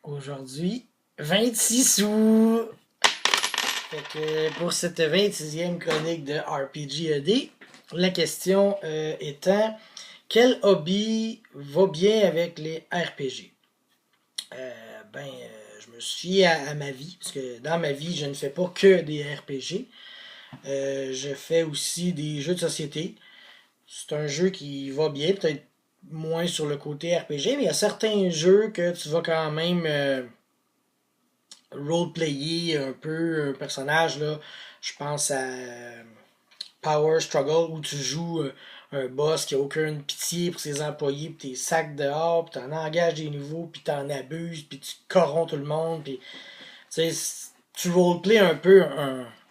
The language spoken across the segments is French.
Aujourd'hui, 26 sous! Fait que pour cette 26e chronique de RPG ED, la question étant quel hobby va bien avec les RPG? Je me suis à ma vie, parce que dans ma vie, je ne fais pas que des RPG. Je fais aussi des jeux de société. C'est un jeu qui va bien, peut-être moins sur le côté RPG, mais il y a certains jeux que tu vas quand même roleplayer un peu un personnage. Là. Je pense à Power Struggle où tu joues un boss qui a aucune pitié pour ses employés, puis t'es sacs dehors, puis t'en engages des nouveaux, puis t'en abuses, puis tu corromps tout le monde, puis tu roleplay un peu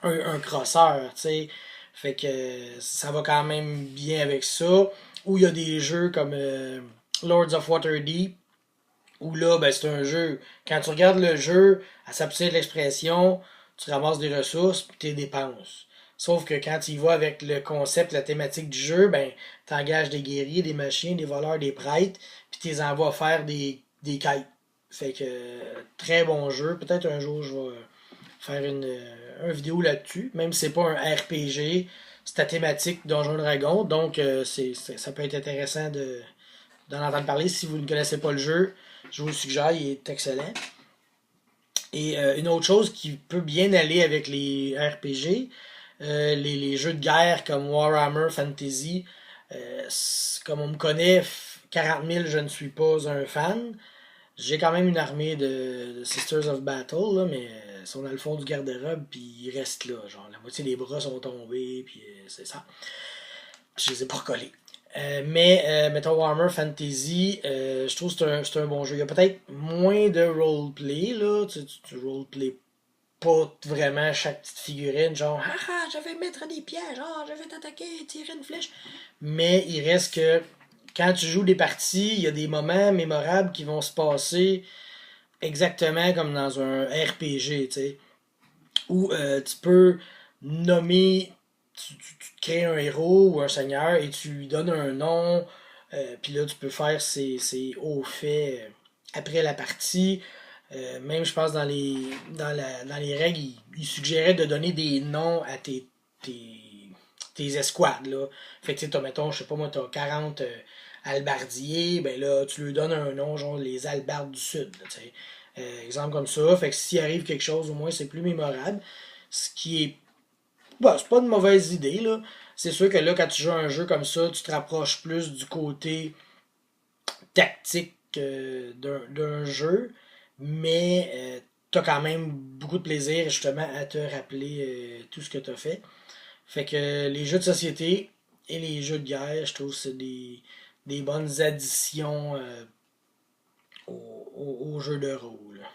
un crosseur, tu sais. Fait que ça va quand même bien avec ça. Ou il y a des jeux comme Lords of Waterdeep, où là, ben, c'est un jeu. Quand tu regardes le jeu, à sa petite l'expression, tu ramasses des ressources puis tu les dépenses. Sauf que quand tu y vas avec le concept, la thématique du jeu, ben, t'engages des guerriers, des machins, des voleurs, des prêtres, puis tu les envoies faire des quêtes. Fait que, très bon jeu. Peut-être un jour, je vais faire une vidéo là-dessus. Même si c'est pas un RPG, c'est la thématique Donjon Dragon. Donc, ça peut être intéressant d'en entendre parler. Si vous ne connaissez pas le jeu, je vous le suggère, il est excellent. Et une autre chose qui peut bien aller avec les RPG, les jeux de guerre comme Warhammer Fantasy, comme on me connaît, 40 000, je ne suis pas un fan. J'ai quand même une armée de Sisters of Battle, là, mais ils sont dans le fond du garde-robe, puis ils restent là. Genre, la moitié des bras sont tombés, puis c'est ça. Je les ai pas recollés. Mettons Warhammer Fantasy, je trouve que c'est un bon jeu. Il y a peut-être moins de roleplay, là. Tu roleplay pas vraiment chaque petite figurine, genre, je vais mettre des pièges, je vais t'attaquer, tirer une flèche. Mais il reste que quand tu joues des parties, il y a des moments mémorables qui vont se passer exactement comme dans un RPG, tu sais, où tu peux nommer, tu te crées un héros ou un seigneur et tu lui donnes un nom, puis là tu peux faire ses hauts faits après la partie. Même, je pense, dans les règles, il suggérait de donner des noms à tes escouades. Là. Fait que, tu sais, mettons, je sais pas moi, t'as 40 albardiers, ben là, tu lui donnes un nom, genre les albardes du Sud. Là, exemple comme ça. Fait que s'il arrive quelque chose, au moins, c'est plus mémorable. Ce qui est. Bah, c'est pas une mauvaise idée, là. C'est sûr que là, quand tu joues à un jeu comme ça, tu te rapproches plus du côté tactique d'un jeu, mais t'as quand même beaucoup de plaisir justement à te rappeler tout ce que t'as fait. Fait que les jeux de société et les jeux de guerre, je trouve que c'est des bonnes additions aux jeux de rôle.